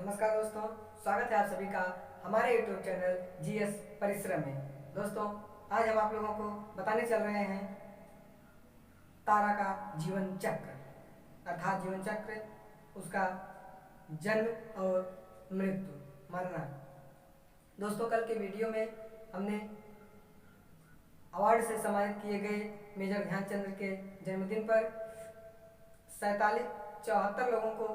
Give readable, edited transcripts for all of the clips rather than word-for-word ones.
नमस्कार दोस्तों, स्वागत है आप सभी का हमारे यूट्यूब चैनल जीएस परिश्रम में। दोस्तों, आज हम आप लोगों को बताने चल रहे हैं तारा का जीवन चक्र, अर्थात जीवन चक्र, उसका जन्म और मृत्यु मरना। दोस्तों, कल के वीडियो में हमने अवार्ड से सम्मानित किए गए मेजर ध्यानचंद के जन्मदिन पर 74 लोगों को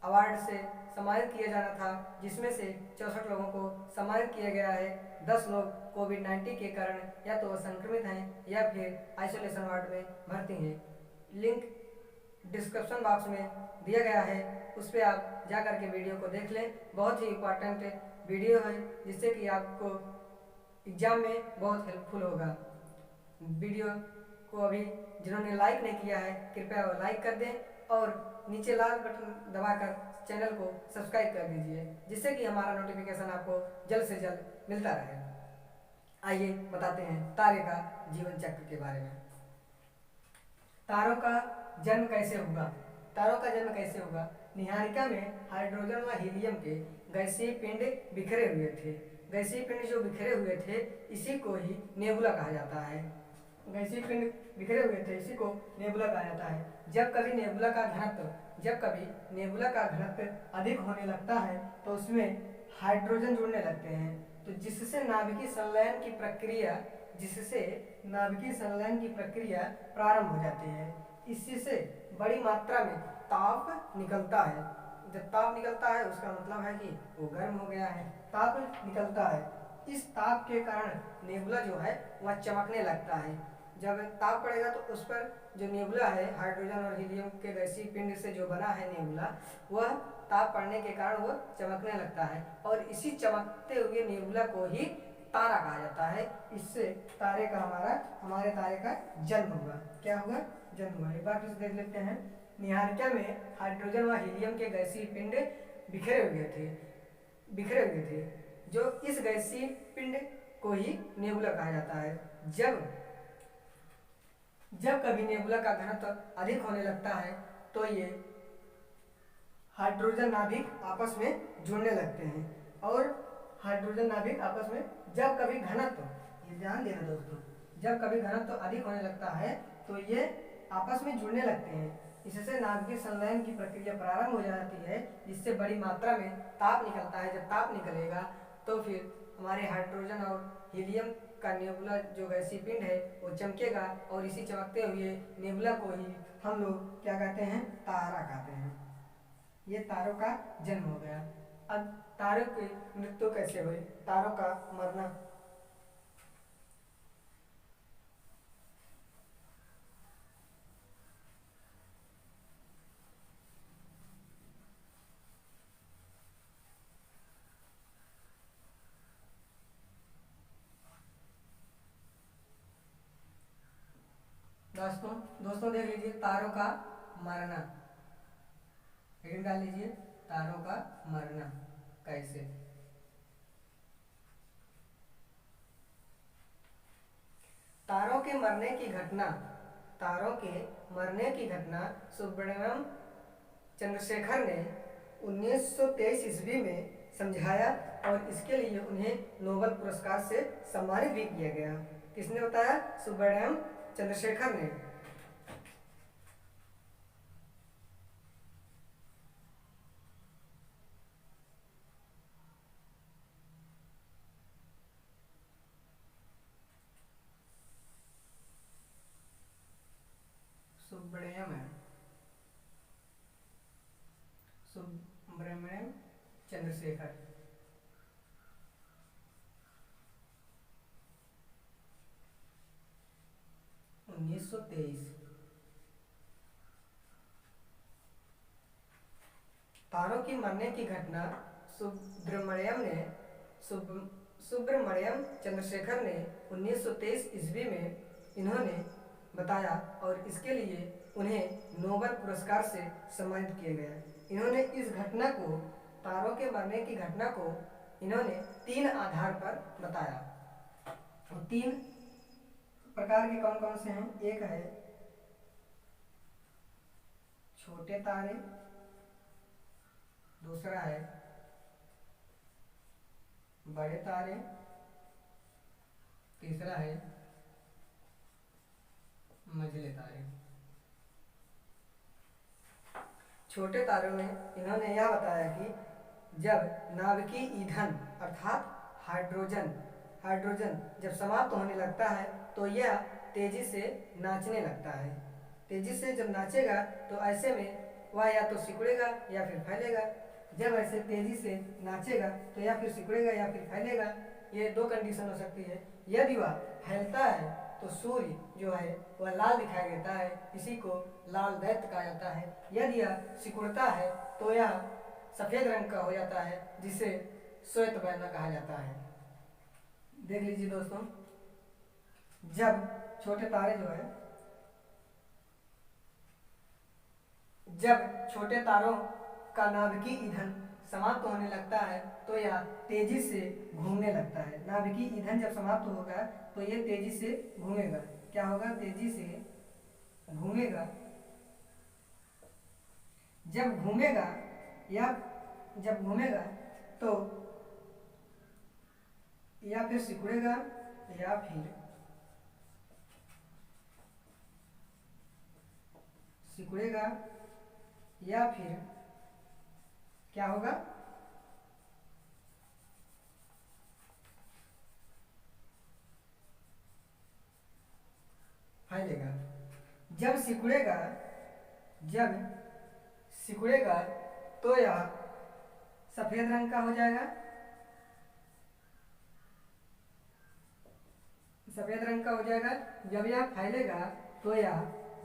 अवार्ड से सम्मानित किया जाना था, जिसमें से 64 लोगों को सम्मानित किया गया है। 10 लोग कोविड-19 के कारण या तो संक्रमित हैं या फिर आइसोलेशन वार्ड में भर्ती हैं। लिंक डिस्क्रिप्शन बॉक्स में दिया गया है, उस पर आप जा कर के वीडियो को देख लें। बहुत ही इम्पोर्टेंट वीडियो है, जिससे कि आपको एग्जाम में बहुत हेल्पफुल होगा। वीडियो को अभी जिन्होंने लाइक नहीं किया है, कृपया वो लाइक कर दें और नीचे लाल बटन दबाकर चैनल को सब्सक्राइब कर दीजिए, जिससे कि हमारा नोटिफिकेशन आपको जल्द से जल्द मिलता रहे। आइए बताते हैं तारे का जीवन चक्र के बारे में। तारों का जन्म कैसे होगा? तारों का जन्म कैसे होगा? निहारिका में हाइड्रोजन व हीलियम के गैसीय पिंड बिखरे हुए थे। गैसीय पिंड जो बिखरे हुए थे, इसी को ही नेबुला कहा जाता है। गैसीय पिंड बिखरे हुए थे, इसी को नेबुला कहा जाता है। जब कभी नेबुला का घनत्व अधिक होने लगता है तो उसमें हाइड्रोजन जुड़ने लगते हैं, तो जिससे नाभिकीय संलयन की प्रक्रिया प्रारंभ हो जाती है। इससे बड़ी मात्रा में ताप निकलता है। जब ताप निकलता है, उसका मतलब है कि वो गर्म हो गया है। ताप निकलता है, इस ताप के कारण नेबुला जो है वह चमकने लगता है। जब ताप पड़ेगा तो उस पर जो नेबुला है, हाइड्रोजन और हीलियम के गैसीय पिंड से जो बना है नेबुला, वह ताप पड़ने के कारण वो चमकने लगता है और इसी चमकते हुए नेबुला को ही तारा कहा जाता है। इससे हमारे तारे का जन्म हुआ। क्या हुआ? जन्म हुआ। एक बार फिर देख लेते हैं। निहारिका में हाइड्रोजन व हीलियम के गैसीय पिंड बिखरे हुए थे, जो इस गैसीय पिंड को ही नेबुला कहा जाता है। जब कभी नेबुला का घनत्व अधिक होने लगता है तो ये हाइड्रोजन नाभिक आपस में जुड़ने लगते हैं और हाइड्रोजन नाभिक आपस में जब कभी घनत्व, ये ध्यान देना दोस्तों, जब कभी घनत्व अधिक होने लगता है तो ये आपस में जुड़ने लगते हैं। इससे नाभिकीय संलयन की प्रक्रिया प्रारंभ हो जाती है, जिससे बड़ी मात्रा में ताप निकलता है। जब ताप निकलेगा तो फिर हमारे हाइड्रोजन और हीलियम का नेबुला जो गैसीय पिंड है वो चमकेगा और इसी चमकते हुए नेबुला को ही हम लोग क्या कहते हैं? तारा कहते हैं। ये तारों का जन्म हो गया। अब तारों की मृत्यु कैसे हुई? तारों का मरना। दोस्तों देख लीजिए, तारों का मरना। हेडिंग डाल लीजिए, तारों का मरना कैसे। तारों के मरने की घटना सुब्रमण्यम चंद्रशेखर ने 1923 ईस्वी में समझाया और इसके लिए उन्हें नोबेल पुरस्कार से सम्मानित भी किया गया। किसने बताया? सुब्रमण्यम चंद्रशेखर ने। सुब्रमण्यम चंद्रशेखर। तारों की मरने की घटना सुब्रमण्यम चंद्रशेखर ने 1923 ईस्वी में इन्होंने बताया और इसके लिए उन्हें नोबेल पुरस्कार से सम्मानित किया गया। इन्होंने इस घटना को, तारों के मरने की घटना को इन्होंने 3 आधार पर बताया। और 3 प्रकार के कौन कौन से हैं? एक है छोटे तारे, दूसरा है बड़े तारे, तीसरा है मंझले तारे। छोटे तारों में इन्होंने यह बताया कि जब नाभिकीय ईंधन अर्थात हाइड्रोजन हाइड्रोजन जब समाप्त होने लगता है तो यह तेजी से नाचने लगता है। तेजी से जब नाचेगा तो ऐसे में वह या तो सिकुड़ेगा या फिर फैलेगा। जब ऐसे तेजी से नाचेगा तो या फिर सिकुड़ेगा या फिर फैलेगा। ये दो कंडीशन हो सकती है। यदि वह फैलता है तो सूर्य जो है वह लाल दिखाई देता है, इसी को लाल दैत्य कहा जाता है। यदि यह सिकुड़ता है तो यह सफ़ेद रंग का हो जाता है, जिसे श्वेत वर्ण कहा जाता है। देख लीजिए दोस्तों, जब छोटे तारे जो है, जब छोटे तारों का नाभिकीय ईंधन समाप्त होने लगता है तो यह तेजी से घूमने लगता है। नाभिकीय ईंधन जब समाप्त होगा तो यह तेजी से घूमेगा। क्या होगा? तेजी से घूमेगा। जब घूमेगा या जब घूमेगा तो या फिर सिकुड़ेगा या फिर सिकुड़ेगा या फिर क्या होगा? फैलेगा। जब सिकुड़ेगा जब सिकुड़ेगा तो यह सफेद रंग का हो जाएगा। सफेद रंग का हो जाएगा। जब यह फैलेगा तो यह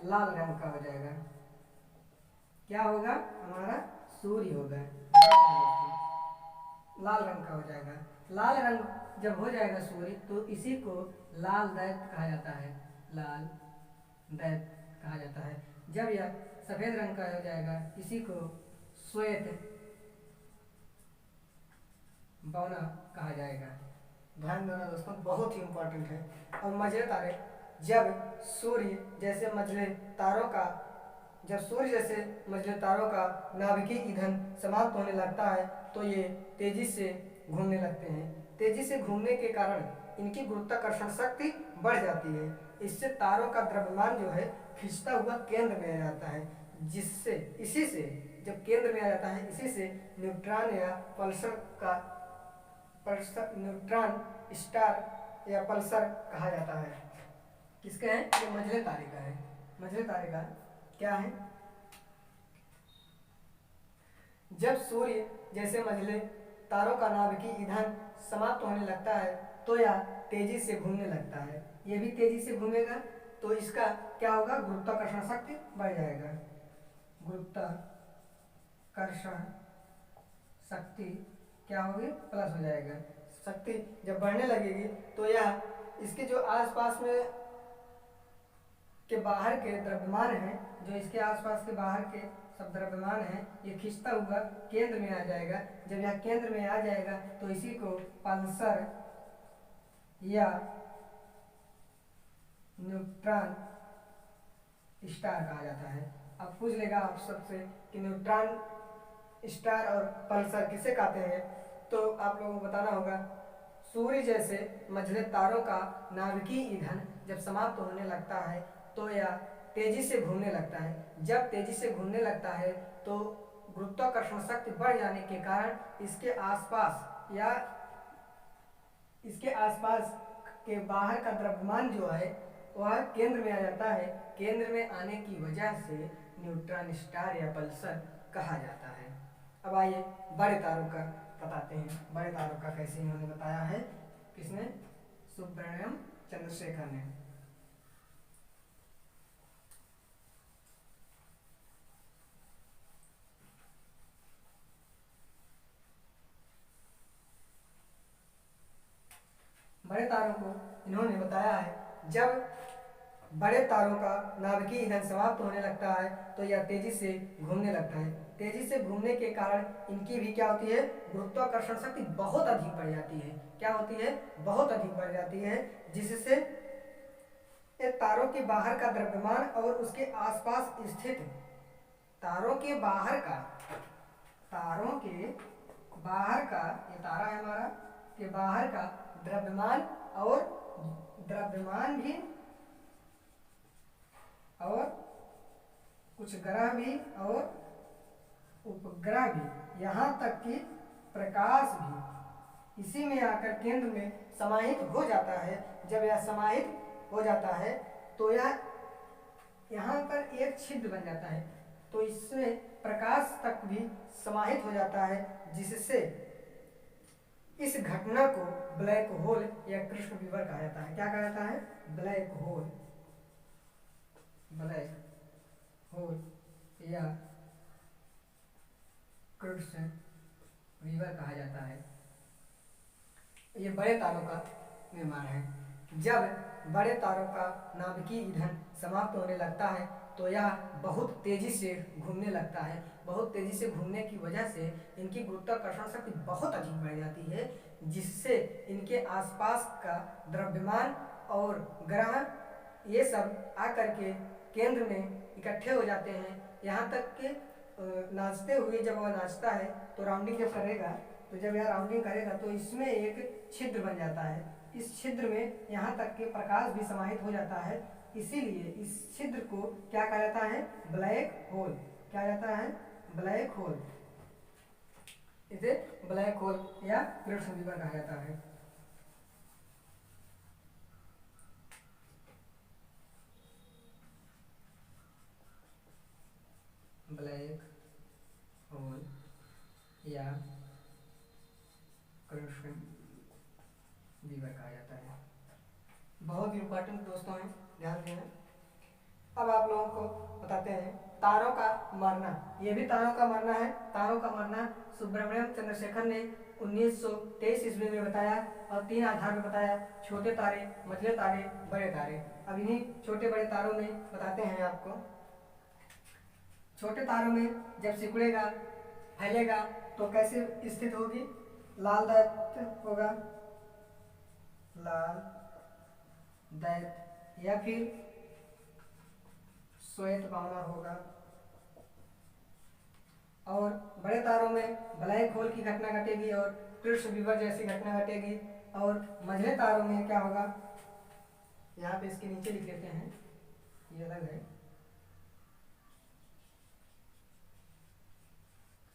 लाल रंग का हो जाएगा। क्या होगा? हमारा सूर्य होगा, लाल रंग का हो जाएगा। लाल रंग जब हो जाएगा सूर्य तो इसी को लाल दैत्य कहा जाता है। लाल दैत्य कहा जाता है। जब यह सफेद रंग का हो जाएगा इसी को श्वेत बौना कहा जाएगा। ध्यान देना दोस्तों, बहुत ही इंपॉर्टेंट है। और मंझले तारे, जब सूर्य जैसे मंझले तारों का जब सूर्य जैसे मंझले तारों का नाभिकीय ईंधन समाप्त होने लगता है तो ये तेजी से घूमने लगते हैं। तेजी से घूमने के कारण इनकी गुरुत्वाकर्षण शक्ति बढ़ जाती है। इससे तारों का द्रव्यमान जो है खिंचता हुआ केंद्र में आ जाता है, जिससे इसी से जब केंद्र में आ जाता है इसी से न्यूट्रॉन या न्यूट्रॉन स्टार या पल्सर कहा जाता है। किसका है? ये मंझले तारे का है। मंझले तारे का क्या है? जब सूर्य जैसे मंझले तारों का नाभिकीय ईंधन समाप्त होने लगता है तो यह तेजी से घूमने लगता है। ये भी तेजी से घूमेगा तो इसका क्या होगा? गुरुत्वाकर्षण शक्ति बढ़ जाएगा। गुरुत्वाकर्षण शक्ति क्या होगी? प्लस हो जाएगा। शक्ति जब बढ़ने लगेगी तो यह इसके जो आसपास में के बाहर के द्रव्यमान हैं, जो इसके आसपास के बाहर के सब द्रव्यमान हैं, ये खिंचता हुआ केंद्र में आ जाएगा। जब यह केंद्र में आ जाएगा तो इसी को पल्सर या न्यूट्रॉन स्टार कहा जाता है। अब पूछ लेगा आप सबसे कि न्यूट्रॉन स्टार और पल्सर किसे कहते हैं, तो आप लोगों को बताना होगा। सूर्य जैसे मंझले तारों का नाभिकीय ईंधन जब समाप्त होने लगता है तो यह तेजी से घूमने लगता है। जब तेजी से घूमने लगता है तो गुरुत्वाकर्षण शक्ति बढ़ जाने के कारण इसके आसपास के बाहर का द्रव्यमान जो है वह केंद्र में आ जाता है। केंद्र में आने की वजह से न्यूट्रॉन स्टार या पल्सर कहा जाता है। अब आइए बड़े तारों का बताते हैं। बड़े तारों का कैसे इन्होंने बताया है। किसने? सुब्रमण्यम चंद्रशेखर ने। बड़े तारों को इन्होंने बताया है जब बड़े तारों का नाभिकीय ईंधन समाप्त होने लगता है तो यह तेजी से घूमने लगता है। तेजी से घूमने के कारण इनकी भी क्या होती है? गुरुत्वाकर्षण शक्ति बहुत अधिक बढ़ जाती है। क्या होती है? बहुत अधिक बढ़ जाती है, जिससे तारों के बाहर का द्रव्यमान और उसके आसपास स्थित तारों के बाहर का तारों के बाहर का, ये तारा है हमारा, के बाहर का द्रव्यमान और द्रव्यमान भी और कुछ ग्रह भी और उपग्रह भी, यहाँ तक कि प्रकाश भी इसी में आकर केंद्र में समाहित हो जाता है। जब यह समाहित हो जाता है तो यह यहाँ पर एक छिद्र बन जाता है, तो इसमें प्रकाश तक भी समाहित हो जाता है, जिससे इस घटना को ब्लैक होल या कृष्ण विवर कहा जाता है। क्या कहा जाता है? ब्लैक होल, ब्लैक होल या कृष्ण विवर कहा जाता है। ये बड़े तारों का निर्माण है। जब बड़े तारों का नाभिकीय ईंधन समाप्त होने लगता है तो यह बहुत तेजी से घूमने लगता है। बहुत तेजी से घूमने की वजह से इनकी गुरुत्वाकर्षण शक्ति बहुत अधिक बढ़ जाती है, जिससे इनके आसपास का द्रव्यमान और ग्रह ये सब आकर के केंद्र में इकट्ठे हो जाते हैं। यहाँ तक कि नाचते हुए जब वह नाचता है तो राउंडिंग जब करेगा, तो जब यह राउंडिंग करेगा तो इसमें एक छिद्र बन जाता है। इस छिद्र में यहाँ तक कि प्रकाश भी समाहित हो जाता है, इसीलिए इस छिद्र को क्या कहा जाता है? Black hole. क्या जाता है? Black hole. इसे ब्लैक होल या कृष्ण विवर कहा जाता है। ब्लैक होल या कृष्ण विवर कहा जाता है। बहुत इंपॉर्टेंट दोस्तों हैं, ध्यान देना। अब आप लोगों को बताते हैं तारों का मरना। ये भी तारों का मरना है। तारों का मरना सुब्रमण्यम चंद्रशेखर ने 1923 ईस्वी में बताया और 3 आधार में बताया: छोटे तारे, मझले तारे, बड़े तारे। अब इन्हीं छोटे बड़े तारों में बताते हैं आपको। छोटे तारों में जब सिकुड़ेगा, फैलेगा तो कैसे स्थित होगी? लाल दैत्य होगा, लाल दैत्य, या फिर श्वेत बावना होगा। और बड़े तारों में ब्लैक होल की घटना घटेगी और कृष्ण विवर जैसी घटना घटेगी। और मझले तारों में क्या होगा? यहाँ पे इसके नीचे लिख लेते हैं, ये अलग है।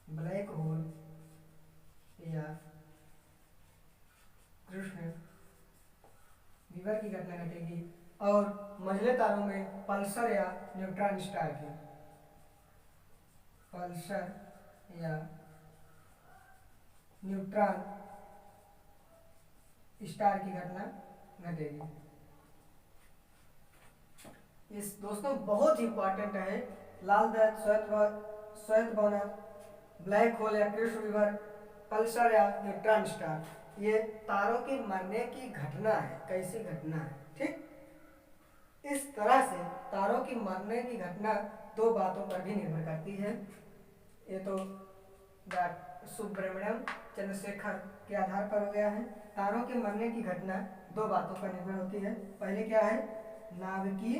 ब्लैक होल या कृष्ण विवर की घटना घटेगी। और मझले तारों में पल्सर या न्यूट्रॉन स्टार की, पल्सर या न्यूट्रॉन स्टार की घटना घटेगी। इस दोस्तों बहुत इंपॉर्टेंट है। लाल दैत्य, श्वेत बावना, ब्लैक होल या कृष्ण विवर, पल्सर या न्यूट्रॉन स्टार, ये तारों के मरने की घटना है। कैसी घटना है? ठीक, इस तरह से तारों की मरने की घटना 2 बातों पर भी निर्भर करती है। ये तो सुब्रमण्यम चंद्रशेखर के आधार पर हो गया है। तारों के मरने की घटना 2 बातों पर निर्भर होती है। पहले क्या है? नाभिकीय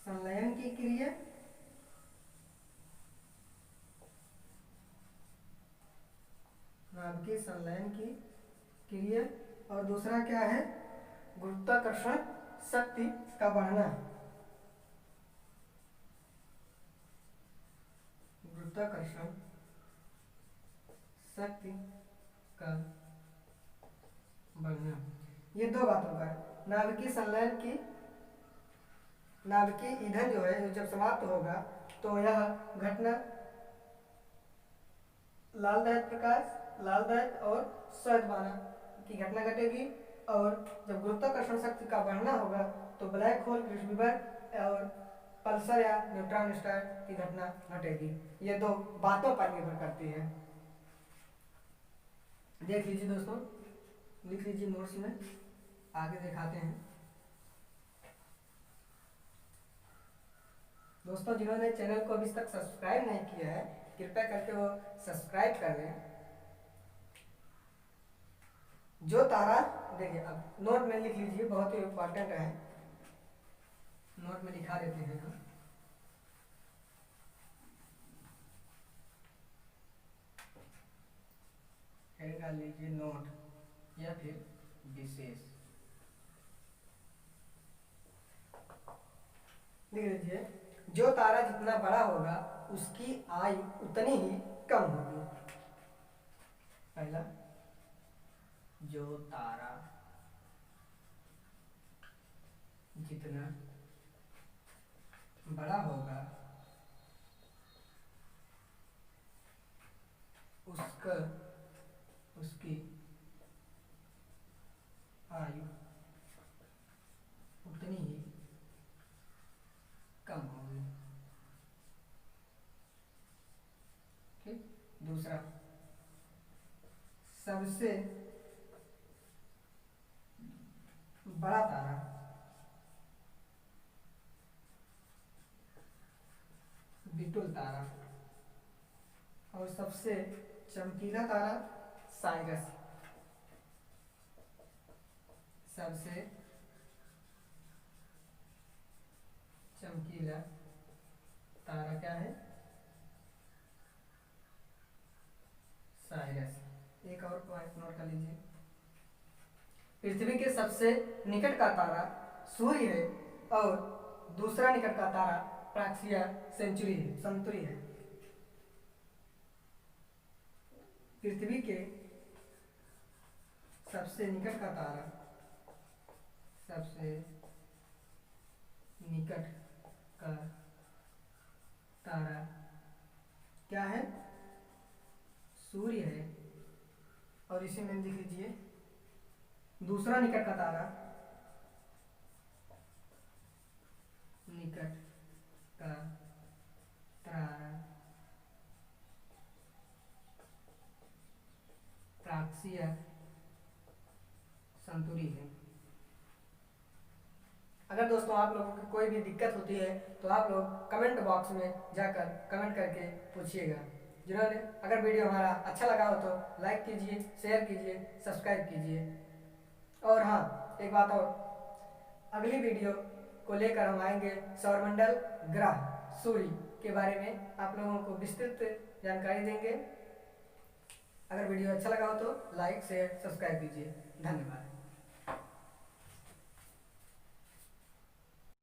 संलयन की क्रिया, नाभिकीय संलयन की क्रिया, और दूसरा क्या है? गुरुत्वाकर्षण शक्ति का बढ़ना, गुरुत्वाकर्षण शक्ति का बढ़ना। ये 2 बातों का है। नाभिकीय संलयन की, नाभिकीय ईंधन जो है जब समाप्त होगा तो यह घटना लाल दैत्य प्रकाश, लाल दैत्य और श्वेत बावना की घटना घटेगी। और जब गुरुत्वाकर्षण शक्ति का बढ़ना होगा तो ब्लैक होल, कृष्ण विवर और पल्सर या न्यूट्रॉन स्टार की घटना घटेगी। ये 2 बातों पर निर्भर करती है। देख लीजिए दोस्तों, लिख लीजिए नोट्स में, आगे दिखाते हैं। दोस्तों जिन्होंने चैनल को अभी तक सब्सक्राइब नहीं किया है, कृपया करके वो सब्सक्राइब कर लें। जो तारा, देखिए अब नोट में लिख लीजिए, बहुत ही इम्पोर्टेंट है, नोट में लिखा देते हैं हम। निकाल लीजिए नोट या फिर विशेष। लिख लीजिए जो तारा जितना बड़ा होगा उसकी आयु उतनी ही कम होगी। पहला, जो तारा जितना बड़ा होगा उसकी आयु उतनी ही कम होगी। ठीक। दूसरा, सबसे बड़ा तारा बिटुल तारा और सबसे चमकीला तारा साइरस। सबसे चमकीला तारा क्या है? साइरस। एक और पॉइंट नोट कर लीजिए, पृथ्वी के सबसे निकट का तारा सूर्य है और दूसरा निकट का तारा प्राक्सिया सेंचुरी है। पृथ्वी के सबसे निकट का तारा क्या है? सूर्य है। और इसी में लिख लीजिए दूसरा निकट का तारा प्राक्सिया संतुरी है। अगर दोस्तों आप लोगों को कोई भी दिक्कत होती है तो आप लोग कमेंट बॉक्स में जाकर कमेंट करके पूछिएगा। जिन्होंने अगर वीडियो हमारा अच्छा लगा हो तो लाइक कीजिए, शेयर कीजिए, सब्सक्राइब कीजिए। और हाँ, एक बात और, अगली वीडियो को लेकर हम आएंगे सौरमंडल, ग्रह, सूर्य के बारे में आप लोगों को विस्तृत जानकारी देंगे। अगर वीडियो अच्छा लगा हो तो लाइक, शेयर, सब्सक्राइब कीजिए। धन्यवाद।